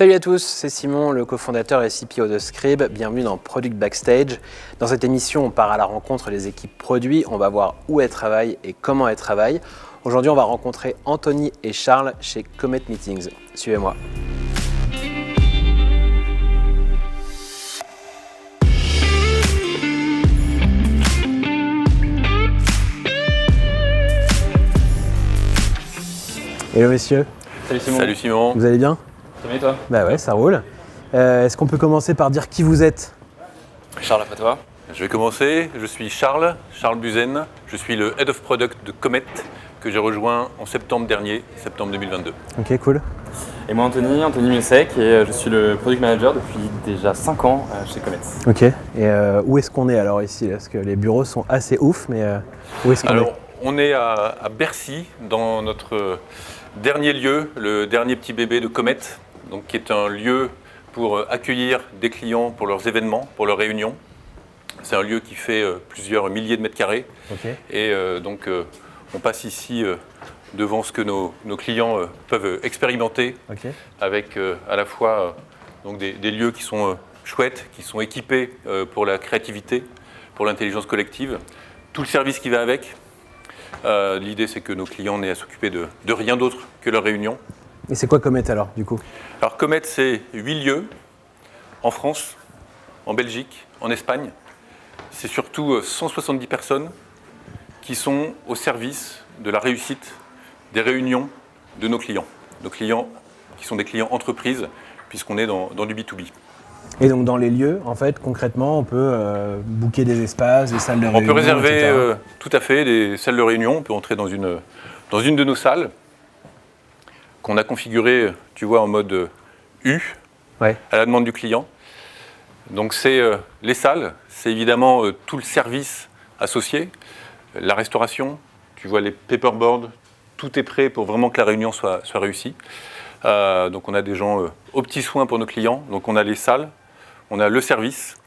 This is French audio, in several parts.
Salut à tous, c'est Simon, le cofondateur et CPO de Scrib. Bienvenue dans Product Backstage. Dans cette émission, on part à la rencontre des équipes produits. On va voir où elles travaillent et comment elles travaillent. Aujourd'hui, on va rencontrer Anthony et Charles chez Comet Meetings. Suivez-moi. Hello messieurs. Salut Simon. Salut Simon. Vous allez bien? Ça va et toi? Bah ouais, ça roule. Est-ce qu'on peut commencer par dire qui vous êtes? Charles, après toi. Je vais commencer. Je suis Charles Buzen. Je suis le Head of Product de Comet que j'ai rejoint en septembre dernier, septembre 2022. Ok, cool. Et moi Anthony Messec et je suis le Product Manager depuis déjà 5 ans chez Comet. Ok. Et où est-ce qu'on est alors ici? Parce que les bureaux sont assez ouf, mais où est-ce qu'on est? On est à Bercy, dans notre dernier lieu, le dernier petit bébé de Comet, donc qui est un lieu pour accueillir des clients pour leurs événements, pour leurs réunions. C'est un lieu qui fait plusieurs milliers de mètres carrés. Ok. Et donc on passe ici devant ce que nos clients peuvent expérimenter, avec à la fois donc des lieux qui sont chouettes, qui sont équipés pour la créativité, pour l'intelligence collective, tout le service qui va avec. L'idée, c'est que nos clients n'aient à s'occuper de rien d'autre que leur réunion. Et c'est quoi Comet alors, du coup? Alors Comet, c'est 8 lieux en France, en Belgique, en Espagne. C'est surtout 170 personnes qui sont au service de la réussite des réunions de nos clients. Nos clients qui sont des clients entreprises, puisqu'on est dans du B2B. Et donc dans les lieux, en fait, concrètement, on peut booker des espaces, des salles de réunion. On peut réserver etc. tout à fait des salles de réunion. On peut entrer dans une de nos salles qu'on a configurée, tu vois, en mode U, Ouais. à la demande du client. Donc c'est les salles, c'est évidemment tout le service associé, la restauration, tu vois les paperboards, tout est prêt pour vraiment que la réunion soit réussie. Donc on a des gens aux petits soins pour nos clients, donc on a les salles, on a le service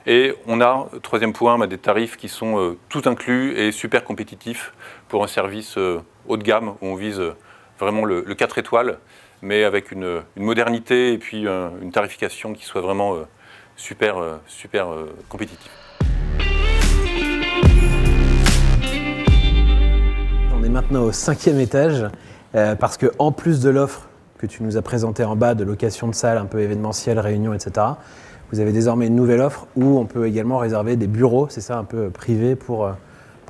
et on a, troisième point, des tarifs qui sont tout inclus et super compétitifs pour un service haut de gamme où on vise vraiment le 4 étoiles, mais avec une modernité et puis une tarification qui soit vraiment super compétitive. On est maintenant au 5e étage, parce que en plus de l'offre que tu nous as présentée en bas de location de salles un peu événementielles, réunions, etc., vous avez désormais une nouvelle offre où on peut également réserver des bureaux, c'est ça, un peu privés pour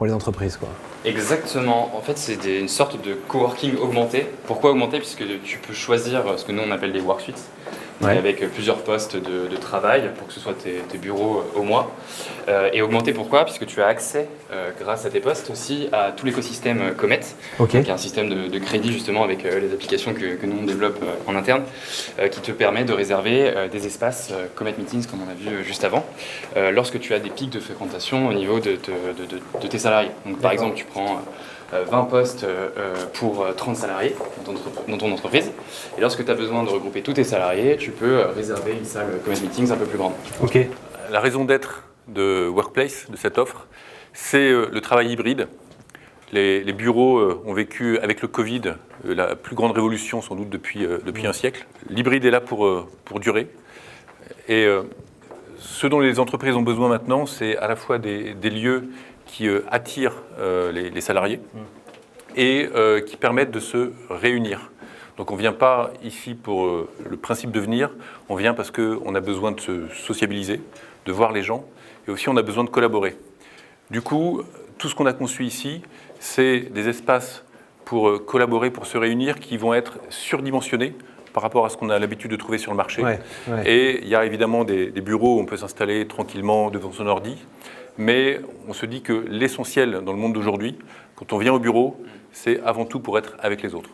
les entreprises, quoi. Exactement. En fait, c'est une sorte de coworking augmenté. Pourquoi augmenté? Puisque tu peux choisir ce que nous on appelle des worksuites. Ouais. Avec plusieurs postes de travail pour que ce soit tes bureaux au mois. Et augmenté pourquoi? Puisque tu as accès, grâce à tes postes aussi, à tout l'écosystème Comet. Ok. Donc, il y a un système de crédit justement avec les applications que nous on développe en interne qui te permet de réserver des espaces Comet Meetings comme on a vu juste avant lorsque tu as des pics de fréquentation au niveau de tes salariés. Donc par exemple tu prends 20 postes pour 30 salariés dans ton entreprise. Et lorsque tu as besoin de regrouper tous tes salariés, tu peux réserver une salle Comet Meetings un peu plus grande. Ok. La raison d'être de Workplace, de cette offre, c'est le travail hybride. Les bureaux ont vécu avec le Covid la plus grande révolution sans doute depuis un siècle. L'hybride est là pour durer. Et ce dont les entreprises ont besoin maintenant, c'est à la fois des lieux qui attirent les salariés et qui permettent de se réunir. Donc on ne vient pas ici pour le principe de venir, on vient parce qu'on a besoin de se sociabiliser, de voir les gens, et aussi on a besoin de collaborer. Du coup, tout ce qu'on a conçu ici, c'est des espaces pour collaborer, pour se réunir, qui vont être surdimensionnés par rapport à ce qu'on a l'habitude de trouver sur le marché. Ouais. Et il y a évidemment des bureaux où on peut s'installer tranquillement devant son ordi, mais on se dit que l'essentiel dans le monde d'aujourd'hui, quand on vient au bureau, c'est avant tout pour être avec les autres.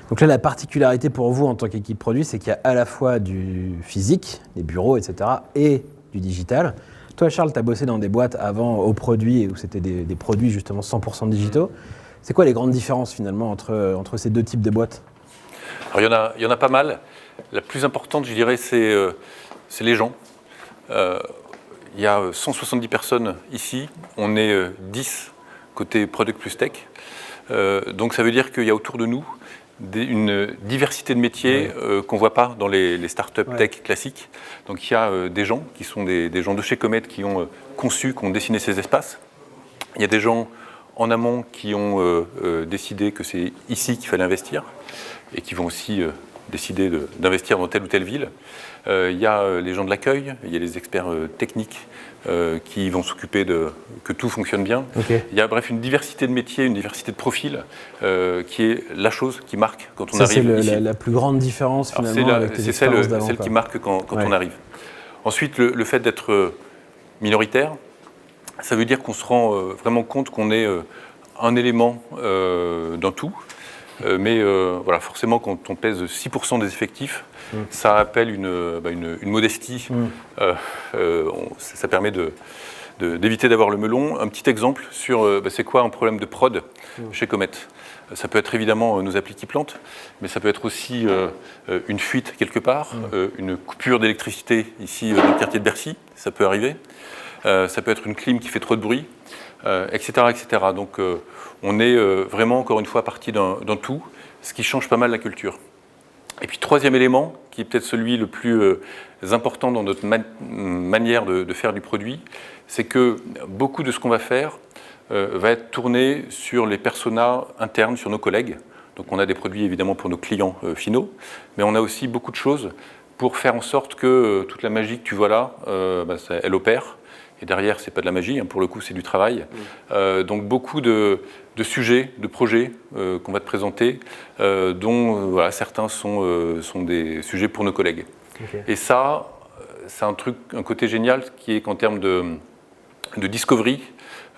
Donc là, la particularité pour vous en tant qu'équipe produit, c'est qu'il y a à la fois du physique, des bureaux, etc., et du digital. Toi, Charles, tu as bossé dans des boîtes avant aux produits, où c'était des produits justement 100% digitaux. C'est quoi les grandes différences finalement entre ces deux types de boîtes? Alors il y en a pas mal. La plus importante, je dirais, c'est les gens. Il y a 170 personnes ici. On est 10 côté Product plus Tech. Donc ça veut dire qu'il y a autour de nous une diversité de métiers qu'on ne voit pas dans les startups tech classiques. Donc il y a des gens qui sont des gens de chez Comet qui ont conçu, qui ont dessiné ces espaces. Il y a des gens en amont qui ont décidé que c'est ici qu'il fallait investir et qui vont aussi décider d'investir dans telle ou telle ville. Il y a les gens de l'accueil, il y a les experts techniques qui vont s'occuper de que tout fonctionne bien. Il y a bref une diversité de métiers, une diversité de profils qui est la chose qui marque quand on arrive ici. C'est la plus grande différence finalement. C'est celle qui marque quand on arrive. Ensuite, le fait d'être minoritaire, ça veut dire qu'on se rend vraiment compte qu'on est un élément d'un tout. Mais voilà, forcément, quand on pèse 6% des effectifs, ça appelle une modestie. Ça permet d'éviter d'avoir le melon. Un petit exemple sur c'est quoi un problème de prod chez Comet. Ça peut être évidemment nos applis qui plantent, mais ça peut être aussi une fuite quelque part, une coupure d'électricité ici dans le quartier de Bercy, ça peut arriver. Ça peut être une clim qui fait trop de bruit, etc., etc. Donc on est vraiment, encore une fois, parti d'un tout, ce qui change pas mal la culture. Et puis, troisième élément, qui est peut-être celui le plus important dans notre manière de faire du produit, c'est que beaucoup de ce qu'on va faire va être tourné sur les personas internes, sur nos collègues. Donc on a des produits évidemment pour nos clients finaux, mais on a aussi beaucoup de choses pour faire en sorte que toute la magie que tu vois là, elle opère. Et derrière, c'est pas de la magie, pour le coup, c'est du travail. Donc beaucoup de sujets, de projets qu'on va te présenter, dont certains sont des sujets pour nos collègues. Et ça, c'est un côté génial qui est qu'en termes de discovery,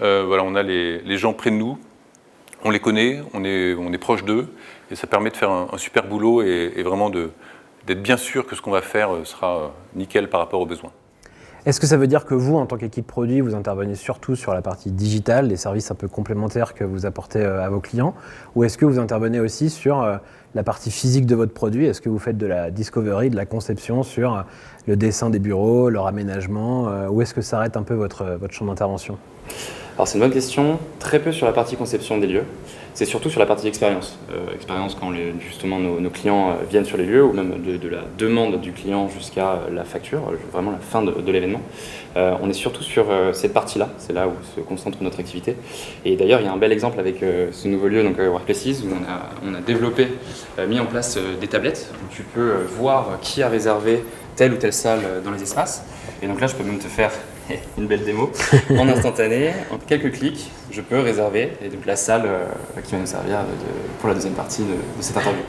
on a les gens près de nous, on les connaît, on est proche d'eux, et ça permet de faire un super boulot et vraiment d'être bien sûr que ce qu'on va faire sera nickel par rapport aux besoins. Est-ce que ça veut dire que vous, en tant qu'équipe produit, vous intervenez surtout sur la partie digitale, les services un peu complémentaires que vous apportez à vos clients, ou est-ce que vous intervenez aussi sur la partie physique de votre produit? Est-ce que vous faites de la discovery, de la conception sur le dessin des bureaux, leur aménagement, où est-ce que s'arrête un peu votre champ d'intervention? Alors c'est une bonne question, très peu sur la partie conception des lieux, c'est surtout sur la partie expérience. Expérience quand justement nos clients viennent sur les lieux, ou même de la demande du client jusqu'à la facture, vraiment la fin de l'événement. On est surtout sur cette partie-là, c'est là où se concentre notre activité. Et d'ailleurs il y a un bel exemple avec ce nouveau lieu, donc Workplaces, où on a développé, mis en place des tablettes, où tu peux voir qui a réservé telle ou telle salle dans les espaces. Et donc là je peux même te faire une belle démo en instantané, en quelques clics, je peux réserver et donc la salle qui va nous servir pour la deuxième partie de cette interview.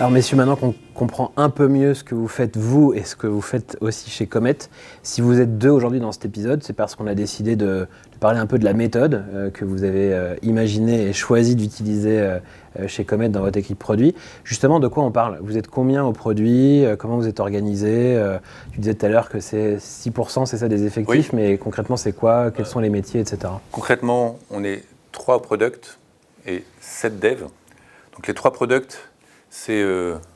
Alors messieurs, maintenant qu'on comprend un peu mieux ce que vous faites vous et ce que vous faites aussi chez Comet, si vous êtes deux aujourd'hui dans cet épisode, c'est parce qu'on a décidé de parler un peu de la méthode que vous avez imaginée et choisi d'utiliser chez Comet dans votre équipe produit. Justement, de quoi on parle? Vous êtes combien au produit? Comment vous êtes organisé? Tu disais tout à l'heure que c'est 6%, c'est ça des effectifs, oui. Mais concrètement c'est quoi? Quels sont les métiers, etc. Concrètement, on est 3 products et 7 devs. Donc les 3 products, c'est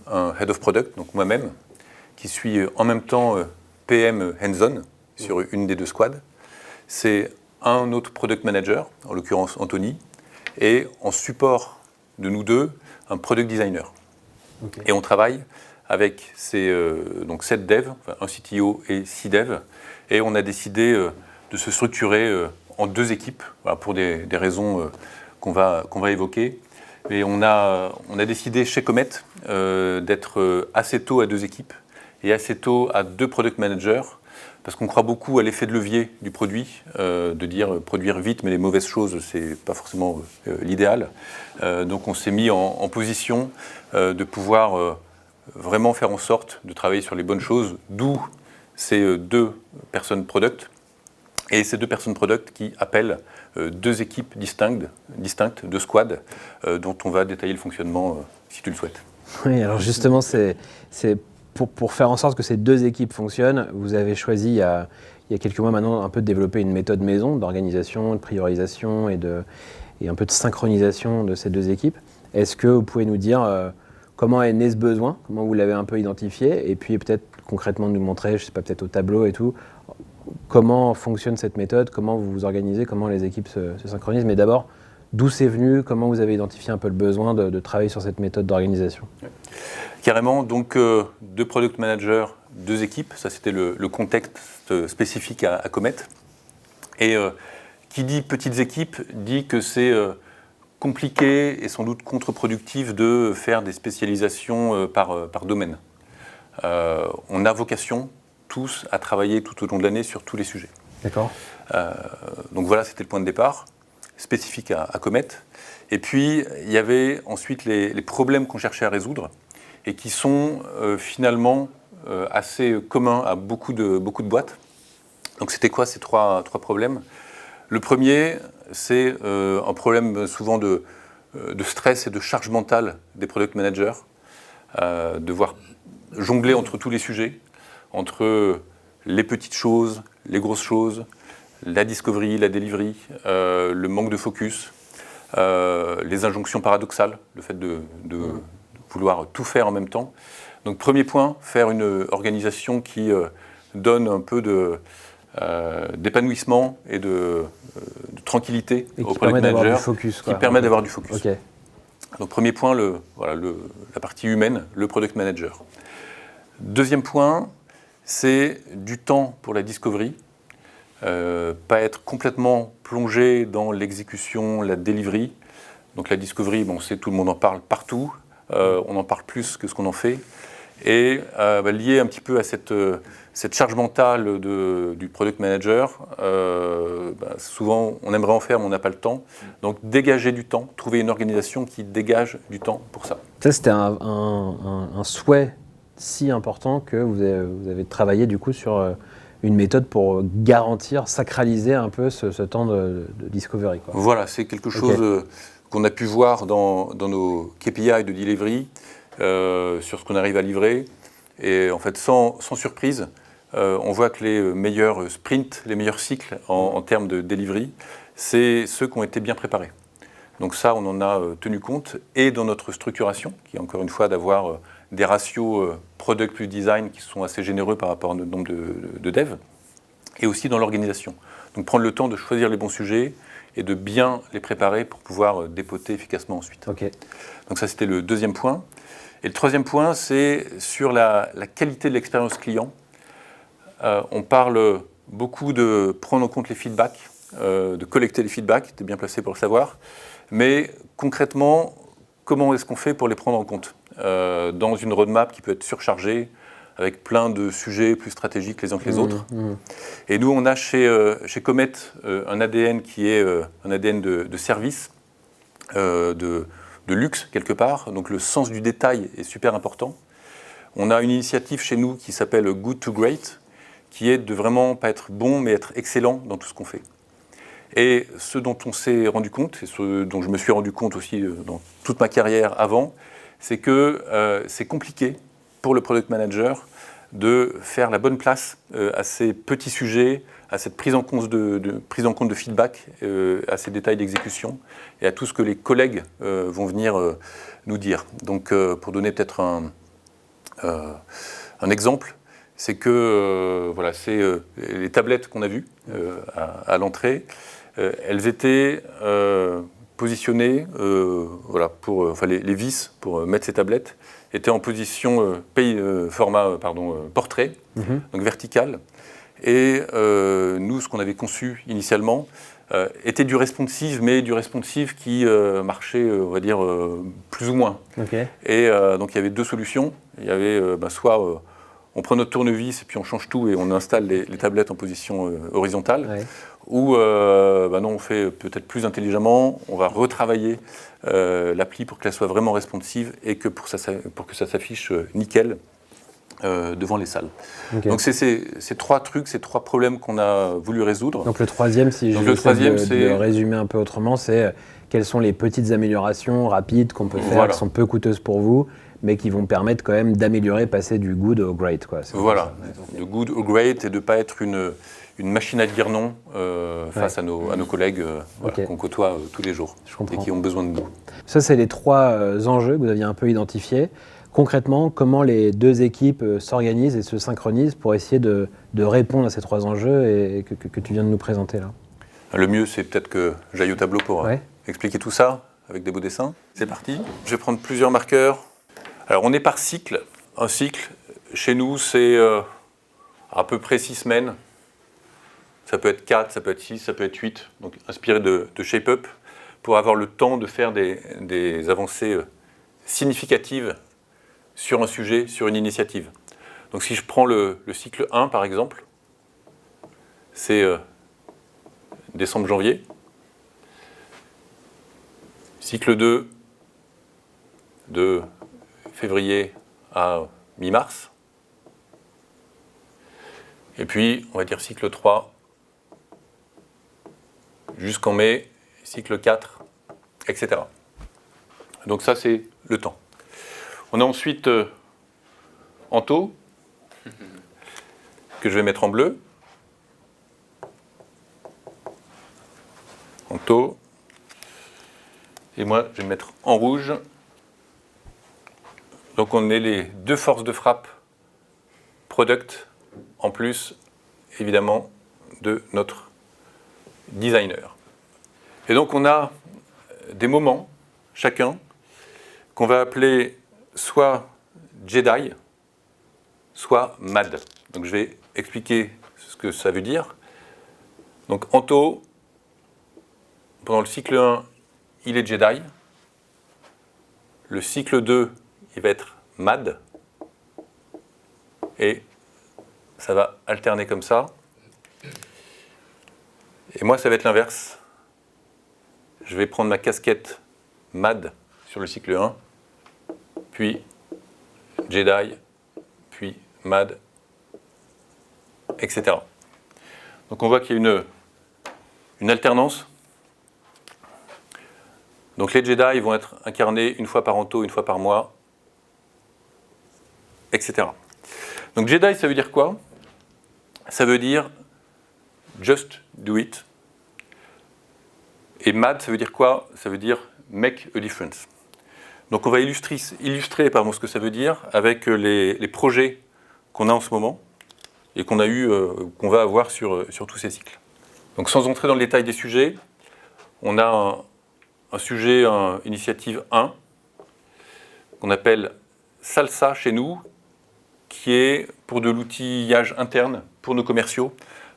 un Head of Product, donc moi-même, qui suis en même temps PM hands-on sur une des 2 squads. C'est un autre Product Manager, en l'occurrence Anthony, et en support de nous deux, un Product Designer. Okay. Et on travaille avec donc 7 devs, enfin un CTO et 6 devs, et on a décidé de se structurer en 2 équipes, pour des raisons qu'on va évoquer. Et on a décidé chez Comet d'être assez tôt à 2 équipes et assez tôt à 2 product managers, parce qu'on croit beaucoup à l'effet de levier du produit, de dire produire vite, mais les mauvaises choses, c'est pas forcément l'idéal. Donc on s'est mis en position de pouvoir vraiment faire en sorte de travailler sur les bonnes choses, d'où ces 2 personnes product. Et ces 2 personnes product qui appellent 2 équipes distinctes, 2 squads, dont on va détailler le fonctionnement si tu le souhaites. Oui, alors justement, c'est pour faire en sorte que ces 2 équipes fonctionnent, vous avez choisi il y a quelques mois maintenant un peu de développer une méthode maison d'organisation, de priorisation et un peu de synchronisation de ces 2 équipes. Est-ce que vous pouvez nous dire comment est né ce besoin, comment vous l'avez un peu identifié, et puis peut-être concrètement nous montrer, je sais pas, peut-être au tableau et tout, comment fonctionne cette méthode, comment vous vous organisez, comment les équipes se synchronisent. Mais d'abord, D'où c'est venu? Comment vous avez identifié un peu le besoin de travailler sur cette méthode d'organisation? Carrément, donc 2 product managers, 2 équipes, ça c'était le contexte spécifique à Comet. Et qui dit petites équipes dit que c'est compliqué et sans doute contre-productif de faire des spécialisations par domaine. On a vocation tous à travailler tout au long de l'année sur tous les sujets. D'accord. Donc voilà, c'était le point de départ, spécifique à Comet. Et puis, il y avait ensuite les problèmes qu'on cherchait à résoudre et qui sont finalement assez communs à beaucoup de boîtes. Donc c'était quoi ces trois problèmes? Le premier, c'est un problème souvent de stress et de charge mentale des product managers, devoir jongler entre tous les sujets, entre les petites choses, les grosses choses, la discovery, la delivery, le manque de focus, les injonctions paradoxales, le fait de vouloir tout faire en même temps. Donc premier point, faire une organisation qui donne un peu d'épanouissement et de tranquillité au product manager, qui permet d'avoir du focus. Okay. Donc premier point, la partie humaine, le product manager. Deuxième point, c'est du temps pour la discovery. Pas être complètement plongé dans l'exécution, la delivery. Donc la discovery, bon, tout le monde en parle partout. On en parle plus que ce qu'on en fait. Et lié un petit peu à cette charge mentale du product manager, souvent on aimerait en faire mais on n'a pas le temps. Donc dégager du temps, trouver une organisation qui dégage du temps pour ça. Ça c'était un souhait si important que vous avez travaillé du coup sur une méthode pour garantir, sacraliser un peu ce temps de discovery, quoi. Voilà, c'est quelque chose qu'on a pu voir dans nos KPI de delivery, sur ce qu'on arrive à livrer. Et en fait, sans surprise, on voit que les meilleurs sprints, les meilleurs cycles en termes de delivery, c'est ceux qui ont été bien préparés. Donc ça, on en a tenu compte, et dans notre structuration, qui est encore une fois d'avoir des ratios product plus design qui sont assez généreux par rapport à notre nombre de devs, et aussi dans l'organisation. Donc prendre le temps de choisir les bons sujets et de bien les préparer pour pouvoir dépoter efficacement ensuite. Okay. Donc ça, c'était le deuxième point. Et le troisième point, c'est sur la qualité de l'expérience client. On parle beaucoup de prendre en compte les feedbacks, de collecter les feedbacks, tu es bien placé pour le savoir, mais concrètement, comment est-ce qu'on fait pour les prendre en compte dans une roadmap qui peut être surchargée, avec plein de sujets plus stratégiques les uns que les autres. Et nous, on a chez Comet un ADN qui est un ADN de service, de luxe quelque part, donc le sens du détail est super important. On a une initiative chez nous qui s'appelle Good to Great, qui est de vraiment pas être bon, mais être excellent dans tout ce qu'on fait. Et ce dont on s'est rendu compte, et ce dont je me suis rendu compte aussi dans toute ma carrière avant, c'est que c'est compliqué pour le product manager de faire la bonne place à ces petits sujets, à cette prise en compte de feedback, à ces détails d'exécution et à tout ce que les collègues vont venir nous dire. Donc pour donner peut-être un exemple, c'est que c'est les tablettes qu'on a vues à l'entrée, elles étaient positionnées, les vis pour mettre ces tablettes étaient en position portrait, donc vertical. Et nous, ce qu'on avait conçu initialement était du responsive, mais du responsive qui marchait, on va dire, plus ou moins. Okay. Et donc il y avait deux solutions. Il y avait soit on prend notre tournevis et puis on change tout et on installe les tablettes en position horizontale, ouais. Ou non, on fait peut-être plus intelligemment, on va retravailler l'appli pour qu'elle soit vraiment responsive et que pour que ça s'affiche nickel devant les salles. Okay. Donc c'est ces trois trucs, ces trois problèmes qu'on a voulu résoudre. Donc le troisième, si je veux résumer un peu autrement, c'est quelles sont les petites améliorations rapides qu'on peut faire, qui sont peu coûteuses pour vous, mais qui vont permettre quand même d'améliorer, passer du good au great, quoi. Voilà, de good au great, et de ne pas être une machine à dire non face à nos collègues qu'on côtoie tous les jours et qui ont besoin de nous. Ça, c'est les trois enjeux que vous aviez un peu identifiés. Concrètement, comment les deux équipes s'organisent et se synchronisent pour essayer de répondre à ces trois enjeux et que tu viens de nous présenter là? Le mieux, c'est peut-être que j'aille au tableau pour expliquer tout ça avec des beaux dessins. C'est parti. Je vais prendre plusieurs marqueurs. Alors, on est par cycle. Un cycle, chez nous, c'est à peu près 6 semaines. Ça peut être 4, ça peut être 6, ça peut être 8. Donc, inspiré de ShapeUp pour avoir le temps de faire des avancées significatives sur un sujet, sur une initiative. Donc, si je prends le cycle 1, par exemple, c'est décembre-janvier. Cycle 2, de février à mi-mars. Et puis, on va dire cycle 3, jusqu'en mai, cycle 4, etc. Donc ça, c'est le temps. On a ensuite Anto, que je vais mettre en bleu. Anto. Et moi, je vais mettre en rouge. Donc on est les deux forces de frappe product, en plus, évidemment, de notre designer. Et donc on a des moments, chacun, qu'on va appeler soit Jedi, soit Mad. Donc je vais expliquer ce que ça veut dire. Donc Anto, pendant le cycle 1, il est Jedi. Le cycle 2, il va être Mad. Et ça va alterner comme ça. Et moi, ça va être l'inverse. Je vais prendre ma casquette Mad sur le cycle 1, puis Jedi, puis Mad, etc. Donc on voit qu'il y a une alternance. Donc les Jedi vont être incarnés une fois par Anto, une fois par mois, etc. Donc Jedi, ça veut dire quoi? Ça veut dire just do it. Et Mad, ça veut dire quoi? Ça veut dire make a difference. Donc on va illustrer ce que ça veut dire avec les projets qu'on a en ce moment et qu'on qu'on va avoir sur tous ces cycles. Donc sans entrer dans le détail des sujets, on a un sujet, initiative 1, qu'on appelle Salsa chez nous, qui est pour de l'outillage interne pour nos commerciaux,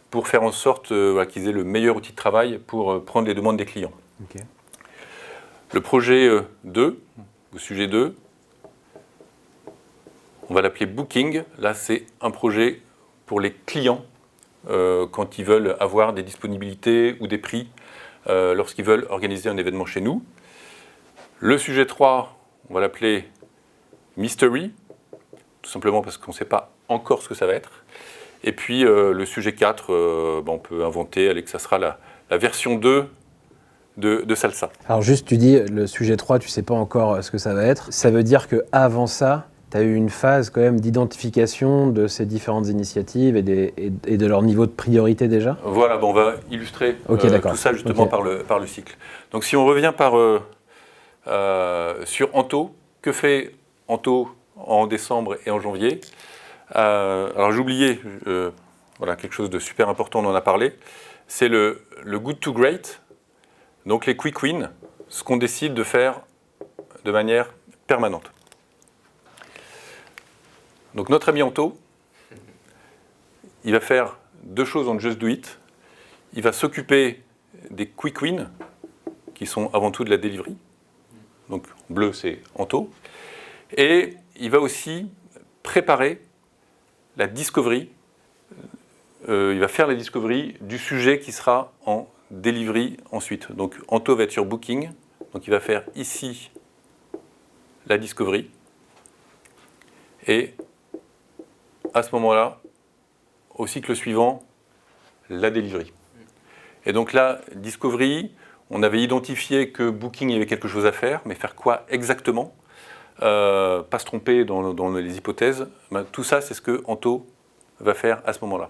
pour faire en sorte qu'ils aient le meilleur outil de travail pour prendre les demandes des clients. Okay. Le projet 2, ou sujet 2, on va l'appeler Booking. Là, c'est un projet pour les clients quand ils veulent avoir des disponibilités ou des prix lorsqu'ils veulent organiser un événement chez nous. Le sujet 3, on va l'appeler Mystery, tout simplement parce qu'on ne sait pas encore ce que ça va être. Et puis le sujet 4, on peut inventer, allez, que ça sera la version 2 de Salsa. Alors juste, tu dis, le sujet 3, tu ne sais pas encore ce que ça va être. Ça veut dire qu'avant ça, tu as eu une phase quand même d'identification de ces différentes initiatives et de leur niveau de priorité déjà? Voilà, on va illustrer tout ça justement par le cycle. Donc si on revient sur Anto, que fait Anto en décembre et en janvier? Alors j'ai oublié quelque chose de super important, on en a parlé, c'est le good to great, donc les quick wins, ce qu'on décide de faire de manière permanente. Donc notre ami Anto, il va faire deux choses en Just Do It. Il va s'occuper des quick wins, qui sont avant tout de la delivery. Donc bleu, c'est Anto. Et il va aussi préparer la discovery. Il va faire la discovery du sujet qui sera en delivery ensuite. Donc Anto va être sur Booking. Donc il va faire ici la discovery. Et à ce moment-là, au cycle suivant, la delivery. Et donc là, discovery, on avait identifié que Booking, il y avait quelque chose à faire, mais faire quoi exactement? Pas se tromper dans les hypothèses. Tout ça, c'est ce que Anto va faire à ce moment-là.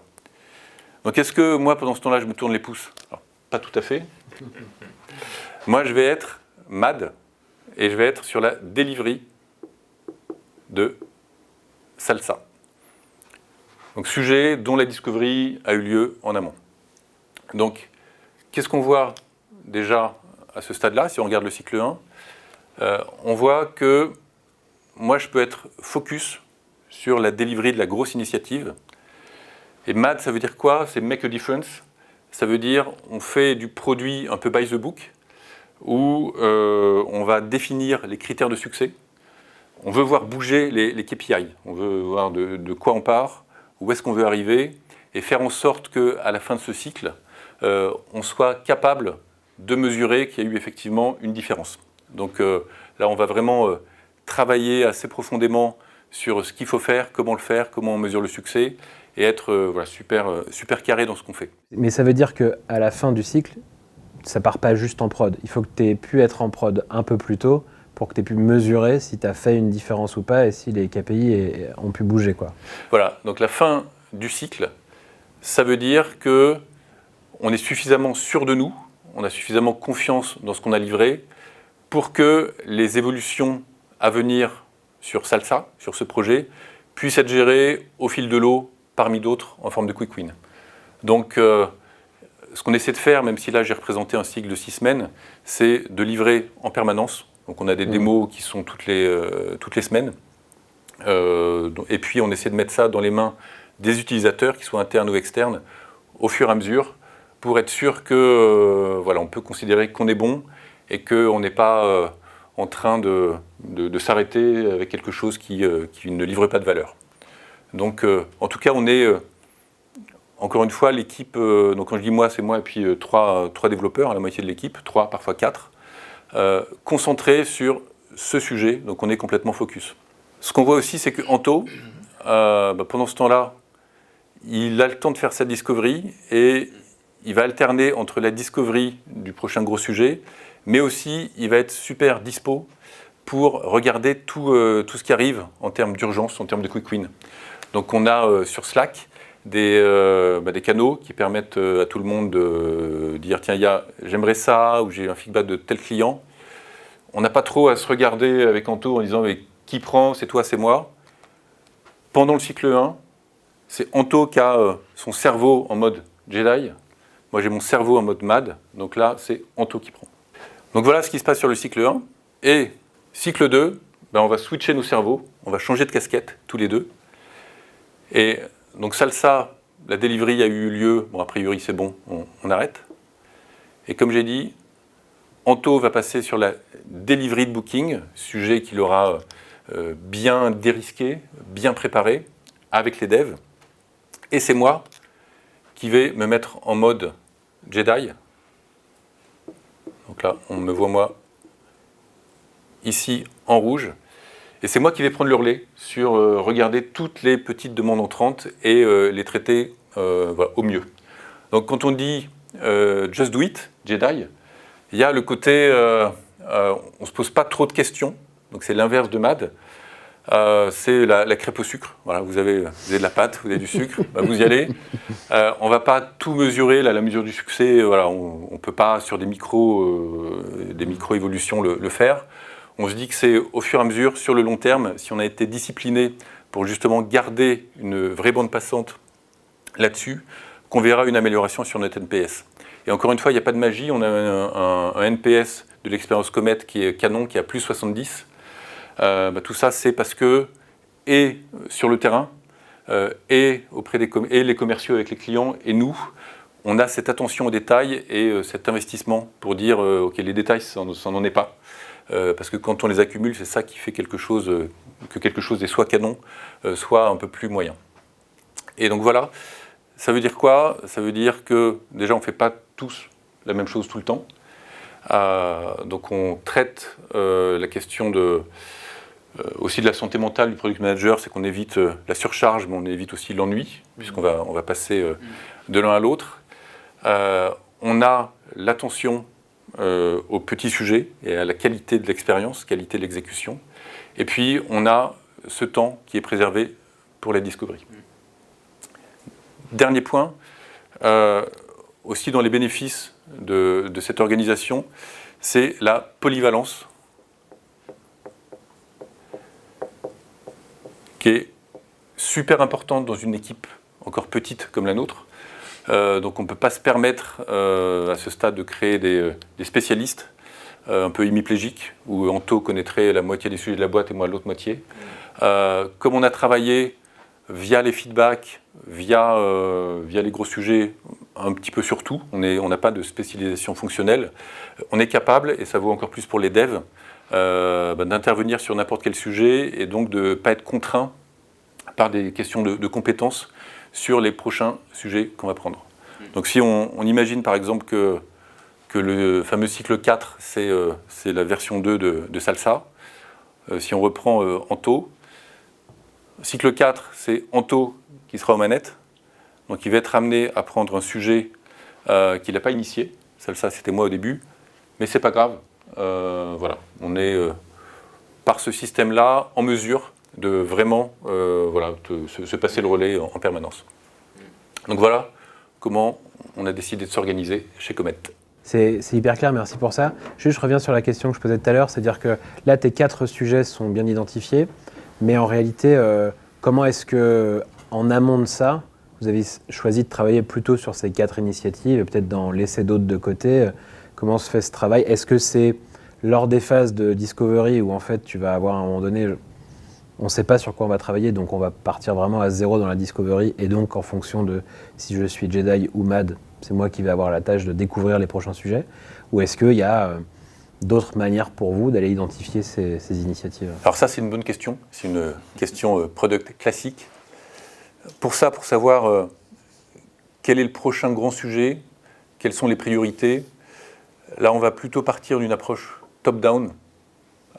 Donc est-ce que moi, pendant ce temps-là, je me tourne les pouces? Alors, pas tout à fait. Moi, je vais être Mad et je vais être sur la delivery de Salsa. Donc sujet dont la discovery a eu lieu en amont. Donc, qu'est-ce qu'on voit déjà à ce stade-là, si on regarde le cycle 1, on voit que moi, je peux être focus sur la delivery de la grosse initiative. Et MAD, ça veut dire quoi? C'est make a difference. Ça veut dire on fait du produit un peu by the book, où on va définir les critères de succès. On veut voir bouger les KPI. On veut voir de quoi on part, où est-ce qu'on veut arriver, et faire en sorte qu'à la fin de ce cycle, on soit capable de mesurer qu'il y a eu effectivement une différence. Donc là, on va vraiment travailler assez profondément sur ce qu'il faut faire, comment on mesure le succès, et être voilà, super carré dans ce qu'on fait. Mais ça veut dire qu'à la fin du cycle, ça part pas juste en prod. Il faut que tu aies pu être en prod un peu plus tôt pour que tu aies pu mesurer si tu as fait une différence ou pas et si les KPI ont pu bouger, quoi. Voilà, donc la fin du cycle, ça veut dire qu'on est suffisamment sûr de nous, on a suffisamment confiance dans ce qu'on a livré pour que les évolutions à venir sur Salsa, sur ce projet, puissent être gérées au fil de l'eau, parmi d'autres, en forme de quick win. Donc, ce qu'on essaie de faire, même si là j'ai représenté un cycle de 6 semaines, c'est de livrer en permanence. Donc on a des démos qui sont toutes les semaines. Et puis on essaie de mettre ça dans les mains des utilisateurs, qu'ils soient internes ou externes, au fur et à mesure, pour être sûr que voilà, on peut considérer qu'on est bon et qu'on n'est pas en train de s'arrêter avec quelque chose qui ne livre pas de valeur. Donc en tout cas, on est... Encore une fois, l'équipe, donc quand je dis moi, c'est moi et puis trois développeurs, la moitié de l'équipe, 3, parfois 4, concentrés sur ce sujet, donc on est complètement focus. Ce qu'on voit aussi, c'est que Anto, pendant ce temps-là, il a le temps de faire sa discovery et il va alterner entre la discovery du prochain gros sujet, mais aussi il va être super dispo pour regarder tout ce qui arrive en termes d'urgence, en termes de quick win. Donc on a sur Slack des canaux qui permettent à tout le monde de dire tiens, j'aimerais ça, ou j'ai un feedback de tel client. On n'a pas trop à se regarder avec Anto en disant mais qui prend, c'est toi, c'est moi. Pendant le cycle 1, c'est Anto qui a son cerveau en mode Jedi. Moi j'ai mon cerveau en mode MAD, donc là c'est Anto qui prend. Donc voilà ce qui se passe sur le cycle 1. Et cycle 2, on va switcher nos cerveaux, on va changer de casquette tous les deux. Et donc Salsa, la delivery a eu lieu, bon a priori c'est bon, on arrête. Et comme j'ai dit, Anto va passer sur la delivery de booking, sujet qu'il aura bien dérisqué, bien préparé, avec les devs. Et c'est moi qui vais me mettre en mode Jedi. Donc là, on me voit moi ici en rouge. Et c'est moi qui vais prendre le relais sur regarder toutes les petites demandes entrantes et les traiter voilà, au mieux. Donc quand on dit just do it, Jedi, il y a le côté on ne se pose pas trop de questions, donc c'est l'inverse de MAD. C'est la crêpe au sucre. Voilà, vous avez de la pâte, vous avez du sucre, vous y allez. On ne va pas tout mesurer, la mesure du succès, voilà, on ne peut pas sur des micro-évolutions le faire. On se dit que c'est au fur et à mesure, sur le long terme, si on a été discipliné pour justement garder une vraie bande passante là-dessus, qu'on verra une amélioration sur notre NPS. Et encore une fois, il n'y a pas de magie, on a un NPS de l'expérience Comet qui est canon, qui a plus 70. Tout ça, c'est parce que, et sur le terrain, et auprès et les commerciaux avec les clients, et nous, on a cette attention aux détails et cet investissement pour dire, ok, les détails, ça n'en est pas. Parce que quand on les accumule, c'est ça qui fait que quelque chose est soit canon, soit un peu plus moyen. Et donc voilà, ça veut dire quoi? Ça veut dire que déjà on ne fait pas tous la même chose tout le temps. Donc on traite la question aussi de la santé mentale du product manager, c'est qu'on évite la surcharge, mais on évite aussi l'ennui, puisqu'on va passer de l'un à l'autre. On a l'attention aux petits sujets et à la qualité de l'expérience, qualité de l'exécution. Et puis, on a ce temps qui est préservé pour la discovery. Dernier point, aussi dans les bénéfices de cette organisation, c'est la polyvalence qui est super importante dans une équipe encore petite comme la nôtre. Donc on ne peut pas se permettre à ce stade de créer des spécialistes. un peu hémiplégique, où Anto connaîtrait la moitié des sujets de la boîte et moi l'autre moitié. Comme on a travaillé via les feedbacks, via les gros sujets, un petit peu sur tout, on n'a pas de spécialisation fonctionnelle, on est capable, et ça vaut encore plus pour les devs, d'intervenir sur n'importe quel sujet et donc de ne pas être contraint par des questions de compétences sur les prochains sujets qu'on va prendre. Donc si on imagine par exemple que le fameux cycle 4, c'est la version 2 de Salsa, si on reprend Anto, cycle 4, c'est Anto qui sera aux manettes, donc il va être amené à prendre un sujet qu'il n'a pas initié. Salsa, c'était moi au début, mais c'est pas grave. Voilà, on est par ce système-là en mesure de vraiment se passer le relais en permanence. Donc voilà comment on a décidé de s'organiser chez Comet. C'est hyper clair, merci pour ça. Juste, je reviens sur la question que je posais tout à l'heure, c'est-à-dire que là, tes 4 sujets sont bien identifiés, mais en réalité, comment est-ce que, en amont de ça, vous avez choisi de travailler plutôt sur ces 4 initiatives et peut-être d'en laisser d'autres de côté? Comment se fait ce travail? Est-ce que c'est lors des phases de discovery où en fait tu vas avoir à un moment donné, on ne sait pas sur quoi on va travailler, donc on va partir vraiment à zéro dans la discovery, et donc en fonction de si je suis Jedi ou Mad, c'est moi qui vais avoir la tâche de découvrir les prochains sujets? Ou est-ce qu'il y a d'autres manières pour vous d'aller identifier ces initiatives? Alors ça, c'est une bonne question. C'est une question product classique. Pour ça, pour savoir quel est le prochain grand sujet, quelles sont les priorités, là, on va plutôt partir d'une approche top-down,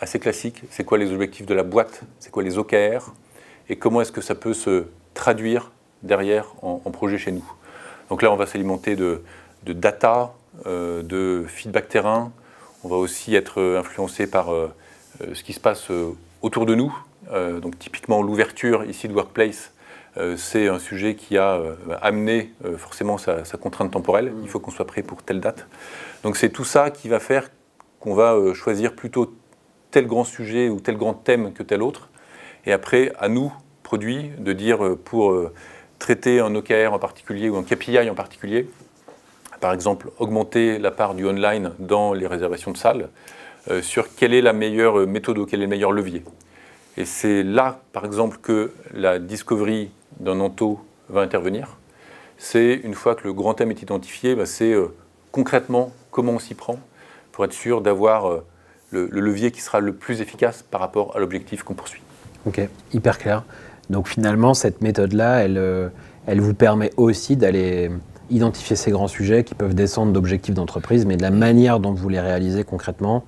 assez classique. C'est quoi les objectifs de la boîte? C'est quoi les OKR? Et comment est-ce que ça peut se traduire derrière en projet chez nous? Donc là, on va s'alimenter de data, de feedback terrain. On va aussi être influencé par ce qui se passe autour de nous. Donc typiquement, l'ouverture ici de Workplace, c'est un sujet qui a amené forcément sa contrainte temporelle. Il faut qu'on soit prêt pour telle date. Donc c'est tout ça qui va faire qu'on va choisir plutôt tel grand sujet ou tel grand thème que tel autre. Et après, à nous, produits, de dire pour traiter un OKR en particulier ou un KPI en particulier, par exemple, augmenter la part du online dans les réservations de salles, sur quelle est la meilleure méthode ou quel est le meilleur levier. Et c'est là, par exemple, que la discovery d'un Anto va intervenir. C'est une fois que le grand thème est identifié, c'est concrètement comment on s'y prend pour être sûr d'avoir le levier qui sera le plus efficace par rapport à l'objectif qu'on poursuit. Ok, hyper clair. Donc finalement, cette méthode-là, elle vous permet aussi d'aller identifier ces grands sujets qui peuvent descendre d'objectifs d'entreprise, mais de la manière dont vous les réalisez concrètement,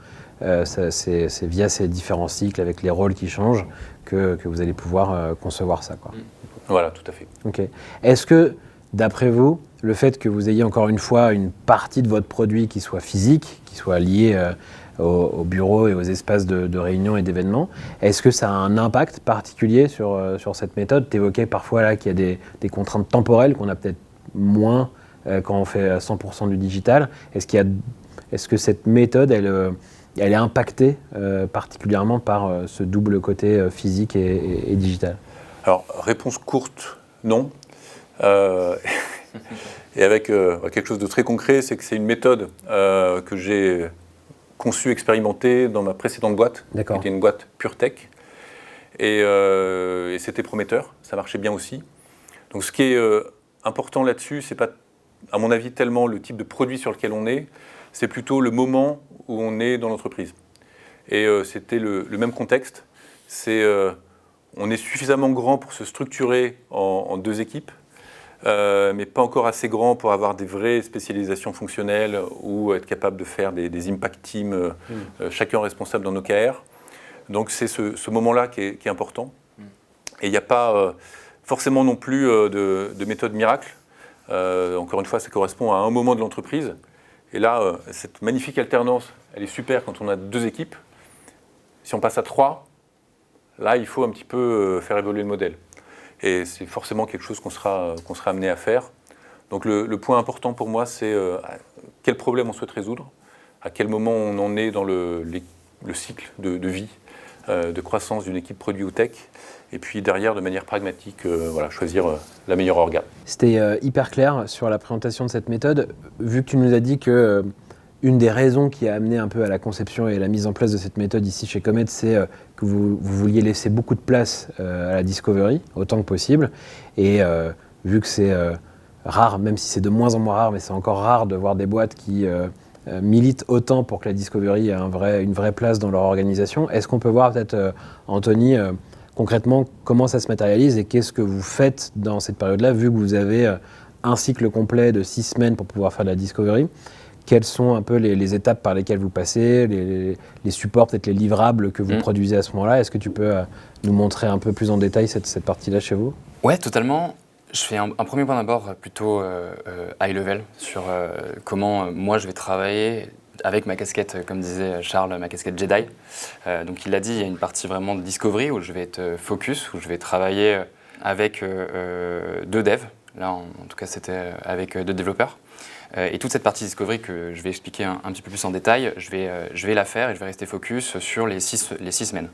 c'est via ces différents cycles avec les rôles qui changent que vous allez pouvoir concevoir ça, quoi. Voilà, tout à fait. Ok. Est-ce que, d'après vous, le fait que vous ayez encore une fois une partie de votre produit qui soit physique, qui soit liée au bureau et aux espaces de réunion et d'événements, est-ce que ça a un impact particulier sur cette méthode? Tu évoquais parfois là qu'il y a des contraintes temporelles qu'on a peut-être moins quand on fait 100% du digital. Est-ce que cette méthode, elle est impactée particulièrement par ce double côté physique et digital? Alors, réponse courte, non. Et avec quelque chose de très concret, c'est que c'est une méthode que j'ai conçue, expérimentée dans ma précédente boîte, qui était une boîte pure tech. Et c'était prometteur, ça marchait bien aussi. Donc ce qui est important là-dessus, c'est pas, à mon avis, tellement le type de produit sur lequel on est, c'est plutôt le moment où on est dans l'entreprise. Et c'était le même contexte. On est suffisamment grand pour se structurer en 2 équipes, mais pas encore assez grand pour avoir des vraies spécialisations fonctionnelles ou être capable de faire des impact teams, chacun responsable d'un OKR. Donc c'est ce moment-là qui est important. Et il n'y a pas forcément non plus de méthode miracle. Encore une fois, ça correspond à un moment de l'entreprise. Et là, cette magnifique alternance, elle est super quand on a 2 équipes. Si on passe à 3, là, il faut un petit peu faire évoluer le modèle. Et c'est forcément quelque chose qu'on sera amené à faire. Donc le point important pour moi, c'est quel problème on souhaite résoudre, à quel moment on en est dans le cycle de vie, de croissance d'une équipe produit ou tech, et puis derrière, de manière pragmatique, choisir la meilleure organe. C'était hyper clair sur la présentation de cette méthode. Vu que tu nous as dit que une des raisons qui a amené un peu à la conception et à la mise en place de cette méthode ici chez Comet, c'est que vous vouliez laisser beaucoup de place à la discovery, autant que possible. Et vu que c'est rare, même si c'est de moins en moins rare, mais c'est encore rare de voir des boîtes qui militent autant pour que la discovery ait une vraie place dans leur organisation, est-ce qu'on peut voir peut-être, Anthony, concrètement, comment ça se matérialise et qu'est-ce que vous faites dans cette période-là, vu que vous avez un cycle complet de 6 semaines pour pouvoir faire de la discovery? Quelles sont un peu les étapes par lesquelles vous passez, les supports, peut-être les livrables que vous produisez à ce moment-là? Est-ce que tu peux nous montrer un peu plus en détail cette partie-là chez vous? Ouais, totalement. Je fais un premier point d'abord plutôt high level sur comment moi je vais travailler avec ma casquette, comme disait Charles, ma casquette Jedi. Donc il l'a dit, il y a une partie vraiment de discovery où je vais être focus, où je vais travailler avec 2 devs. Là, en tout cas, c'était avec 2 développeurs. Et toute cette partie discovery que je vais expliquer un petit peu plus en détail, je vais la faire et je vais rester focus sur les 6 semaines.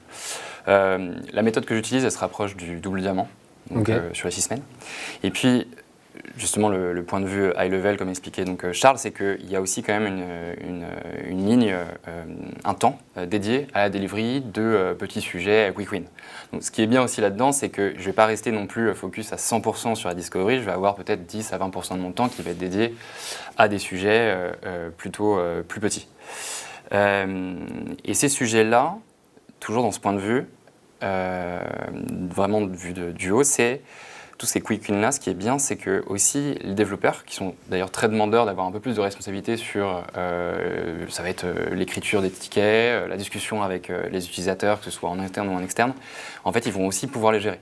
La méthode que j'utilise, elle se rapproche du double diamant, donc sur les 6 semaines. Et puis, justement, le point de vue high level, comme expliqué donc, Charles, c'est qu'il y a aussi quand même une ligne, un temps dédié à la delivery de petits sujets quick win. Donc, ce qui est bien aussi là-dedans, c'est que je ne vais pas rester non plus focus à 100% sur la discovery, je vais avoir peut-être 10 à 20% de mon temps qui va être dédié à des sujets plutôt plus petits. Et ces sujets-là, toujours dans ce point de vue, vraiment vu du haut, c'est tous ces quick wins-là. Ce qui est bien, c'est que aussi les développeurs, qui sont d'ailleurs très demandeurs d'avoir un peu plus de responsabilité sur, ça va être l'écriture des tickets, la discussion avec les utilisateurs, que ce soit en interne ou en externe, en fait, ils vont aussi pouvoir les gérer.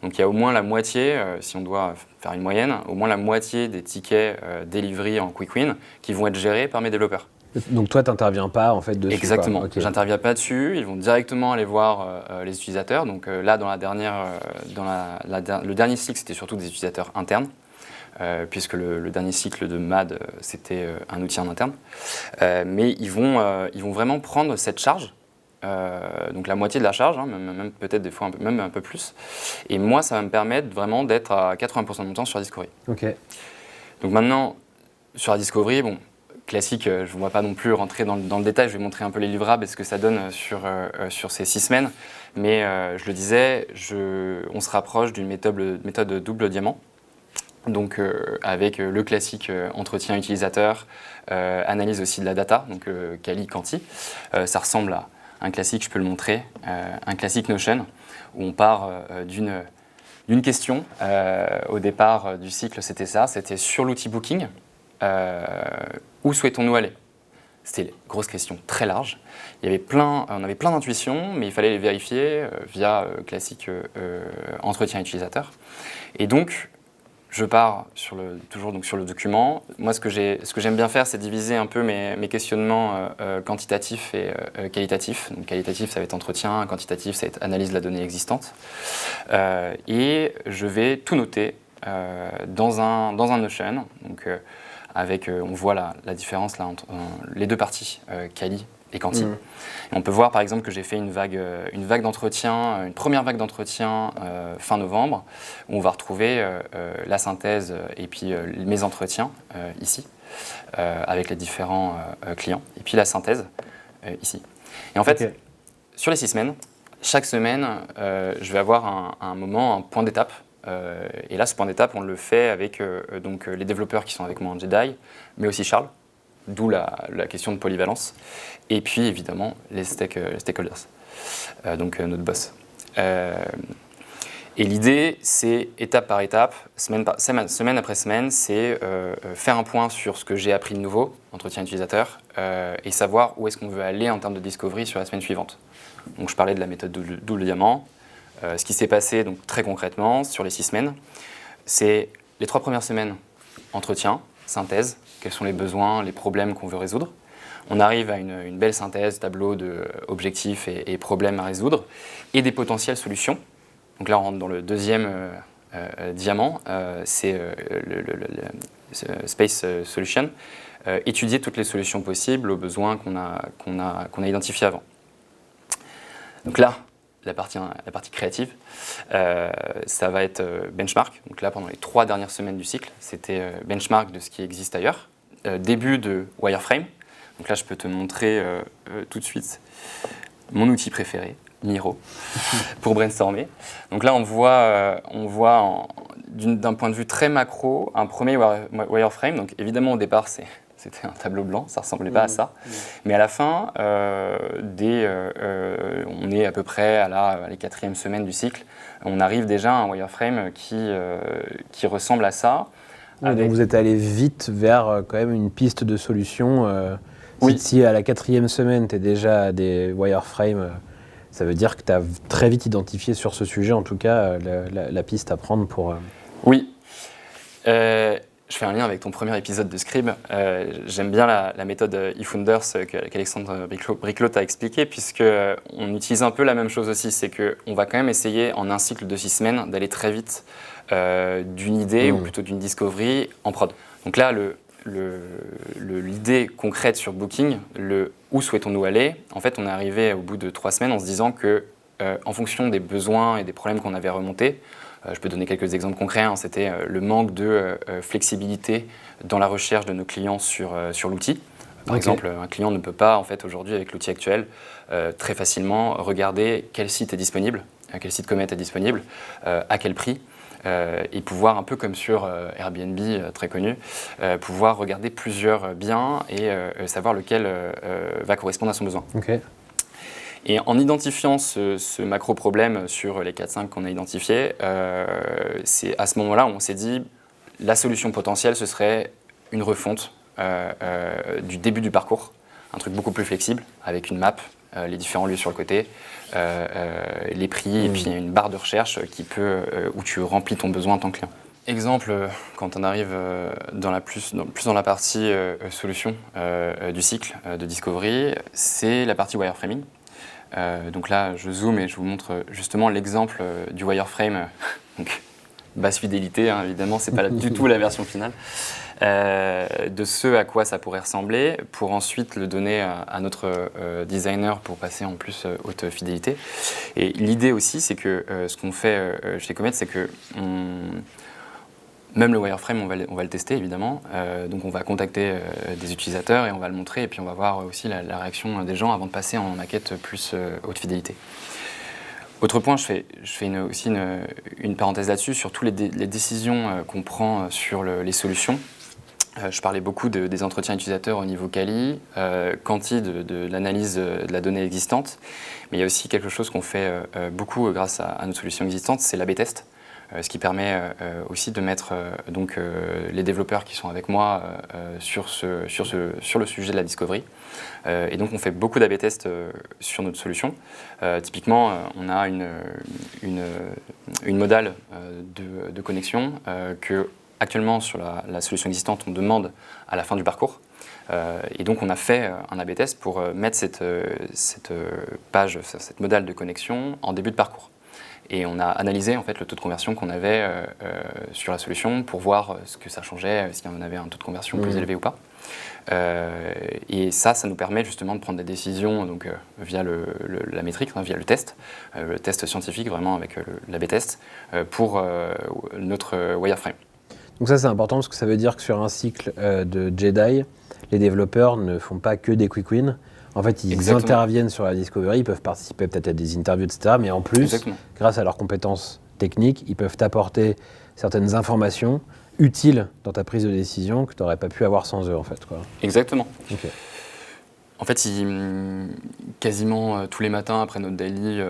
Donc il y a au moins la moitié, si on doit faire une moyenne, au moins la moitié des tickets delivery en quick win qui vont être gérés par mes développeurs. Donc toi, tu n'interviens pas en fait dessus? Exactement, Okay. J'interviens pas dessus, ils vont directement aller voir les utilisateurs. Donc là, dans la dernière, le dernier cycle, c'était surtout des utilisateurs internes, puisque le dernier cycle de MAD, c'était un outil en interne. Mais ils vont vraiment prendre cette charge, donc la moitié de la charge, hein, même peut-être des fois même un peu plus. Et moi, ça va me permettre vraiment d'être à 80% de mon temps sur la Discovery. Okay. Donc maintenant, sur la Discovery, bon, classique, je ne vais pas non plus rentrer dans le détail, je vais montrer un peu les livrables et ce que ça donne sur ces 6 semaines. Mais je le disais, on se rapproche d'une méthode double diamant. Donc avec le classique entretien utilisateur, analyse aussi de la data, donc quali, quanti. Ça ressemble à un classique, je peux le montrer, un classique Notion, où on part d'une question. Au départ du cycle, c'était sur l'outil Booking. Où souhaitons-nous aller? C'était une grosse question très large. On avait plein d'intuitions, mais il fallait les vérifier via classique entretien utilisateur. Et donc, je pars toujours donc sur le document. Moi, ce que j'aime bien faire, c'est diviser un peu mes questionnements quantitatifs et qualitatifs. Donc, qualitatif, ça va être entretien, quantitatif, ça va être analyse de la donnée existante. Et je vais tout noter dans un Notion. Donc, on voit la différence là, entre les 2 parties, quali et quanti. Et on peut voir par exemple que j'ai fait une première vague d'entretien fin novembre, où on va retrouver la synthèse et puis mes entretiens ici, avec les différents clients, et puis la synthèse ici. Et en fait, sur les 6 semaines, chaque semaine, je vais avoir un moment, un point d'étape. Et là, ce point d'étape, on le fait avec donc, les développeurs qui sont avec moi en Jedi, mais aussi Charles, d'où la question de polyvalence, et puis évidemment les stakeholders, donc notre boss. Et l'idée, c'est étape par étape, semaine après semaine, c'est faire un point sur ce que j'ai appris de nouveau, entretien utilisateur, et savoir où est-ce qu'on veut aller en termes de discovery sur la semaine suivante. Donc je parlais de la méthode double diamant. Ce qui s'est passé donc, très concrètement sur les 6 semaines, c'est les 3 premières semaines, entretien, synthèse, quels sont les besoins, les problèmes qu'on veut résoudre. On arrive à une belle synthèse, tableau d'objectifs et problèmes à résoudre, et des potentielles solutions. Donc là, on rentre dans le deuxième diamant, c'est le Space Solution, étudier toutes les solutions possibles aux besoins qu'on a identifiés avant. Donc là, la partie créative, ça va être benchmark. Donc là, pendant les 3 dernières semaines du cycle, c'était benchmark de ce qui existe ailleurs. Début de wireframe. Donc là, je peux te montrer tout de suite mon outil préféré, Miro, pour brainstormer. Donc là, on voit d'un point de vue très macro un premier wireframe. Donc évidemment, au départ, c'était un tableau blanc, ça ne ressemblait pas à ça. Mais à la fin, on est à peu près à la 4e semaine du cycle, on arrive déjà à un wireframe qui ressemble à ça. Donc vous êtes allé vite vers quand même une piste de solution. Oui. Si à la 4e semaine, tu es déjà à des wireframes, ça veut dire que tu as très vite identifié sur ce sujet, en tout cas, la piste à prendre pour... Oui. Je fais un lien avec ton premier épisode de Scribe. J'aime bien la méthode eFounders qu'Alexandre Briclot t'a expliqué, puisqu'on utilise un peu la même chose aussi. C'est qu'on va quand même essayer, en un cycle de 6 semaines, d'aller très vite d'une idée, ou plutôt d'une discovery, en prod. Donc là, l'idée concrète sur Booking, où souhaitons-nous aller, en fait, on est arrivé au bout de 3 semaines en se disant que, en fonction des besoins et des problèmes qu'on avait remontés, je peux donner quelques exemples concrets, hein. C'était le manque de flexibilité dans la recherche de nos clients sur l'outil. Par exemple, un client ne peut pas, en fait, aujourd'hui, avec l'outil actuel, très facilement regarder quel site est disponible, quel site Comet est disponible, à quel prix, et pouvoir, un peu comme sur Airbnb, très connu, pouvoir regarder plusieurs biens et savoir lequel va correspondre à son besoin. Okay. Et en identifiant ce macro-problème sur les 4-5 qu'on a identifiés, c'est à ce moment-là où on s'est dit la solution potentielle, ce serait une refonte du début du parcours, un truc beaucoup plus flexible, avec une map, les différents lieux sur le côté, les prix, et puis une barre de recherche où tu remplis ton besoin en tant que client. Exemple, quand on arrive plus dans la partie solution du cycle de Discovery, c'est la partie wireframing. Donc là, je zoome et je vous montre justement l'exemple du wireframe, donc basse fidélité, hein, évidemment, c'est pas du tout la version finale, de ce à quoi ça pourrait ressembler, pour ensuite le donner à notre designer pour passer en plus haute fidélité. Et l'idée aussi, c'est que ce qu'on fait chez Comet, c'est que même le wireframe, on va le tester évidemment. Donc on va contacter des utilisateurs et on va le montrer. Et puis on va voir aussi la réaction des gens avant de passer en maquette plus haute fidélité. Autre point, je fais aussi une parenthèse là-dessus, sur toutes les décisions qu'on prend sur les solutions. Je parlais beaucoup des entretiens utilisateurs au niveau quali, quanti de l'analyse de la donnée existante. Mais il y a aussi quelque chose qu'on fait beaucoup grâce à notre solution existante, c'est l'A/B test. Ce qui permet aussi de mettre les développeurs qui sont avec moi sur le sujet de la discovery. Et donc on fait beaucoup d'A/B tests sur notre solution. Typiquement, on a une modale de connexion que actuellement sur la solution existante on demande à la fin du parcours. Et donc on a fait un A/B test pour mettre cette modale de connexion en début de parcours. Et on a analysé en fait le taux de conversion qu'on avait sur la solution pour voir ce que ça changeait, s'il y en avait un taux de conversion plus élevé ou pas. Et ça nous permet justement de prendre des décisions donc, via la métrique, hein, via le test scientifique vraiment avec l'A/B test pour notre wireframe. Donc ça c'est important parce que ça veut dire que sur un cycle de Jedi, les développeurs ne font pas que des quick wins. En fait, ils interviennent sur la discovery, ils peuvent participer peut-être à des interviews, etc. Mais en plus, grâce à leurs compétences techniques, ils peuvent t'apporter certaines informations utiles dans ta prise de décision que tu n'aurais pas pu avoir sans eux, en fait, quoi. Exactement. Okay. En fait, quasiment tous les matins après notre daily,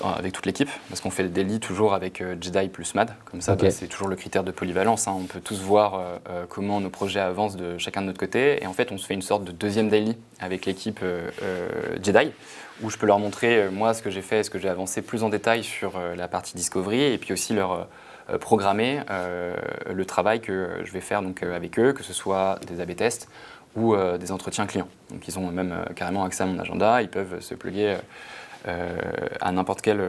avec toute l'équipe, parce qu'on fait le daily toujours avec Jedi plus MAD, comme ça c'est toujours le critère de polyvalence, hein. On peut tous voir comment nos projets avancent de chacun de notre côté, et en fait on se fait une sorte de deuxième daily avec l'équipe Jedi, où je peux leur montrer moi ce que j'ai fait, ce que j'ai avancé plus en détail sur la partie discovery, et puis aussi leur programmer le travail que je vais faire donc, avec eux, que ce soit des A/B tests, ou des entretiens clients. Donc ils ont même carrément accès à mon agenda, ils peuvent se plugger à n'importe quel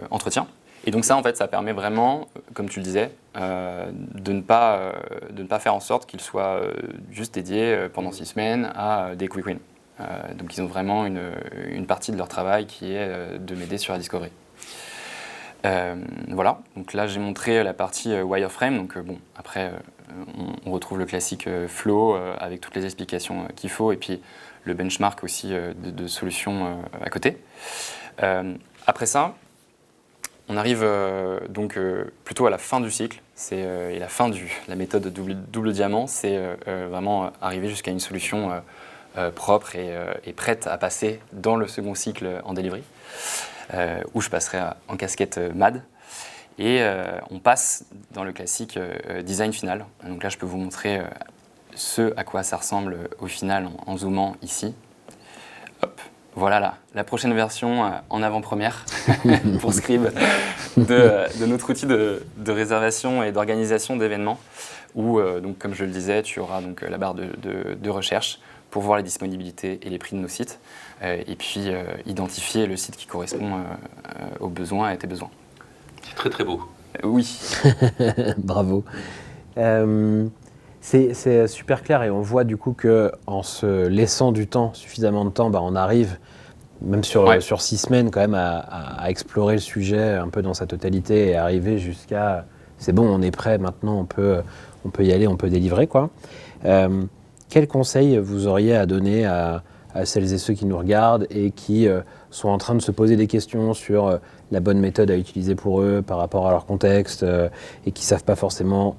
entretien. Et donc ça, en fait, ça permet vraiment, comme tu le disais, de ne pas faire en sorte qu'ils soient juste dédiés pendant 6 semaines à des quick wins. Donc ils ont vraiment une partie de leur travail qui est de m'aider sur la discovery. Voilà, donc là j'ai montré la partie wireframe, donc bon, après on retrouve le classique flow avec toutes les explications qu'il faut et puis le benchmark aussi de solutions à côté. Après ça, on arrive donc plutôt à la fin du cycle et la fin de la méthode double diamant, c'est vraiment arriver jusqu'à une solution propre et prête à passer dans le second cycle en delivery, où je passerai en casquette MAD. Et on passe dans le classique design final. Donc là, je peux vous montrer ce à quoi ça ressemble au final en zoomant ici. Hop, voilà la prochaine version en avant-première pour Scribe de notre outil de réservation et d'organisation d'événements où, donc, comme je le disais, tu auras donc, la barre de recherche pour voir les disponibilités et les prix de nos sites et puis identifier le site qui correspond aux besoins et à tes besoins. C'est très très beau. Oui. Bravo. C'est super clair et on voit du coup qu'en se laissant du temps, suffisamment de temps, on arrive, même sur 6 semaines, quand même à explorer le sujet un peu dans sa totalité et arriver jusqu'à c'est bon, on est prêt, maintenant on peut y aller, on peut délivrer, quoi. Quels conseils vous auriez à donner à celles et ceux qui nous regardent et qui sont en train de se poser des questions sur la bonne méthode à utiliser pour eux par rapport à leur contexte et qui ne savent pas forcément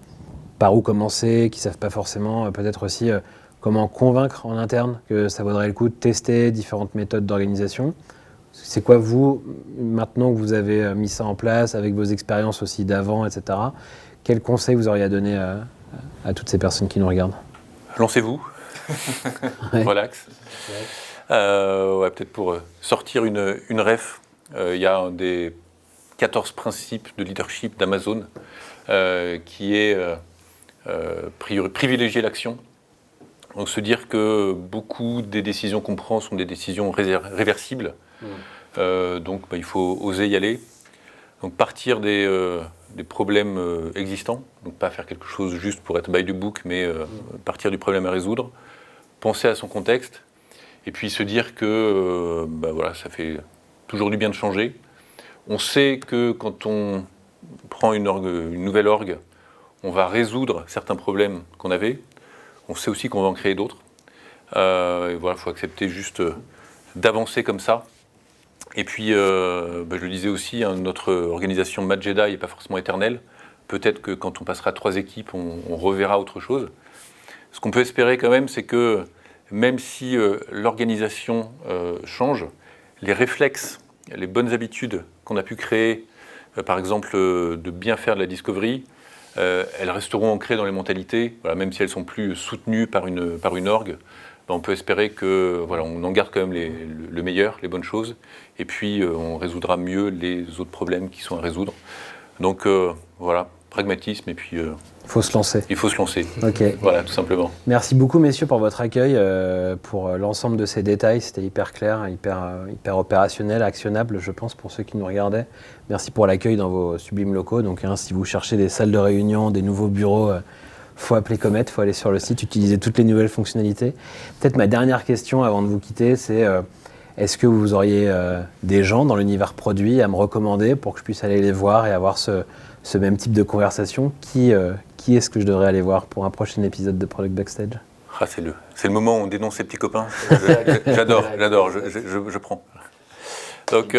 par où commencer, qui ne savent pas forcément peut-être aussi comment convaincre en interne que ça vaudrait le coup de tester différentes méthodes d'organisation. C'est quoi vous, maintenant que vous avez mis ça en place, avec vos expériences aussi d'avant, etc., quels conseils vous auriez à donner à toutes ces personnes qui nous regardent ? Lancez-vous, Ouais. relax. Peut-être pour sortir une ref, il y a un des 14 principes de leadership d'Amazon qui est privilégier l'action. Donc se dire que beaucoup des décisions qu'on prend sont des décisions réversibles. Donc il faut oser y aller. Donc partir des problèmes existants, donc pas faire quelque chose juste pour être by the book, mais partir du problème à résoudre, penser à son contexte, et puis se dire que ça fait toujours du bien de changer. On sait que quand on prend une nouvelle orgue, on va résoudre certains problèmes qu'on avait. On sait aussi qu'on va en créer d'autres. Il faut accepter juste d'avancer comme ça. Et puis, je le disais aussi, notre organisation Mad Jedi n'est pas forcément éternelle. Peut-être que quand on passera 3 équipes, on reverra autre chose. Ce qu'on peut espérer quand même, c'est que même si l'organisation change, les réflexes, les bonnes habitudes qu'on a pu créer, par exemple de bien faire de la discovery, elles resteront ancrées dans les mentalités, même si elles ne sont plus soutenues par une orgue. On peut espérer qu'on en garde quand même le meilleur, les bonnes choses, et puis on résoudra mieux les autres problèmes qui sont à résoudre. Donc pragmatisme, et puis faut se lancer. Il faut se lancer. Ok. Voilà, tout simplement. Merci beaucoup, messieurs, pour votre accueil, pour l'ensemble de ces détails. C'était hyper clair, hyper opérationnel, actionnable, je pense, pour ceux qui nous regardaient. Merci pour l'accueil dans vos sublimes locaux. Donc, si vous cherchez des salles de réunion, des nouveaux bureaux, faut appeler Comet, faut aller sur le site, utiliser toutes les nouvelles fonctionnalités. Peut-être ma dernière question avant de vous quitter, c'est est-ce que vous auriez des gens dans l'univers produit à me recommander pour que je puisse aller les voir et avoir ce même type de conversation? Qui est-ce que je devrais aller voir pour un prochain épisode de Product Backstage? C'est le moment où on dénonce ses petits copains. J'adore, je prends. Donc,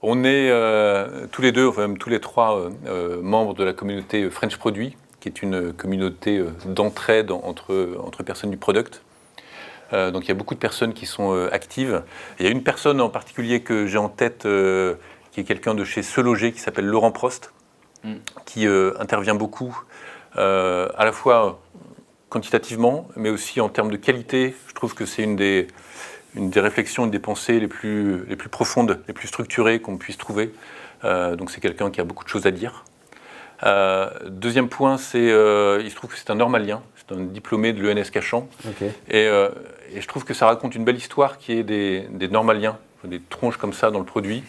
on est tous les deux, enfin même tous les 3 membres de la communauté French Produit, qui est une communauté d'entraide entre personnes du product. Donc il y a beaucoup de personnes qui sont actives. Il y a une personne en particulier que j'ai en tête, qui est quelqu'un de chez Se Loger, qui s'appelle Laurent Prost, qui intervient beaucoup, à la fois quantitativement, mais aussi en termes de qualité. Je trouve que c'est une des réflexions, une des pensées les plus profondes, les plus structurées qu'on puisse trouver. Donc c'est quelqu'un qui a beaucoup de choses à dire. Deuxième point, il se trouve que c'est un normalien, c'est un diplômé de l'ENS Cachan. Okay. Et je trouve que ça raconte une belle histoire qui est des normaliens, des tronches comme ça dans le produit,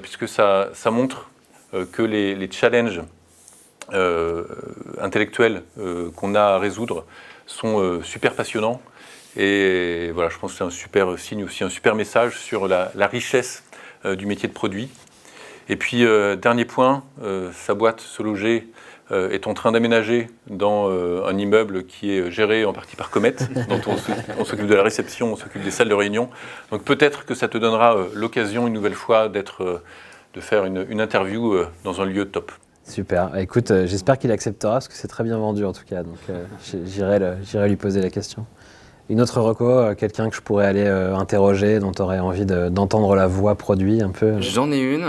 puisque ça montre que les challenges intellectuels qu'on a à résoudre sont super passionnants. Et voilà, je pense que c'est un super signe aussi, un super message sur la richesse du métier de produit. Et puis, dernier point, sa boîte Se Loger est en train d'aménager dans un immeuble qui est géré en partie par Comet, dont on s'occupe de la réception, on s'occupe des salles de réunion. Donc peut-être que ça te donnera l'occasion une nouvelle fois de faire une interview dans un lieu top. Super. Écoute, j'espère qu'il acceptera parce que c'est très bien vendu en tout cas. Donc j'irai lui poser la question. Une autre reco, quelqu'un que je pourrais aller interroger, dont tu aurais envie d'entendre la voix produit un peu. J'en ai une,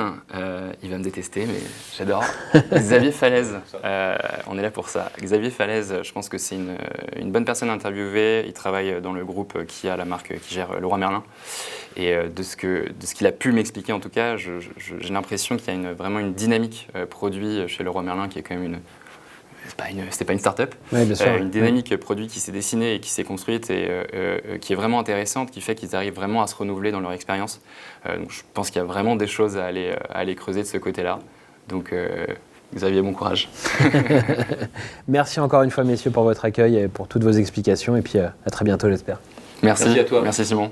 il va me détester, mais j'adore. Xavier Falaise, on est là pour ça. Xavier Falaise, je pense que c'est une bonne personne à interviewer. Il travaille dans le groupe qui a la marque qui gère Leroy Merlin. Et de ce qu'il a pu m'expliquer en tout cas, j'ai l'impression qu'il y a vraiment une dynamique produit chez Leroy Merlin qui est quand même c'était pas une start-up, oui, bien sûr, une dynamique produit qui s'est dessinée et qui s'est construite et qui est vraiment intéressante, qui fait qu'ils arrivent vraiment à se renouveler dans leur expérience. Donc je pense qu'il y a vraiment des choses à aller creuser de ce côté-là. Donc Xavier, bon courage. Merci encore une fois messieurs pour votre accueil et pour toutes vos explications et puis à très bientôt j'espère. Merci à toi. Merci Simon.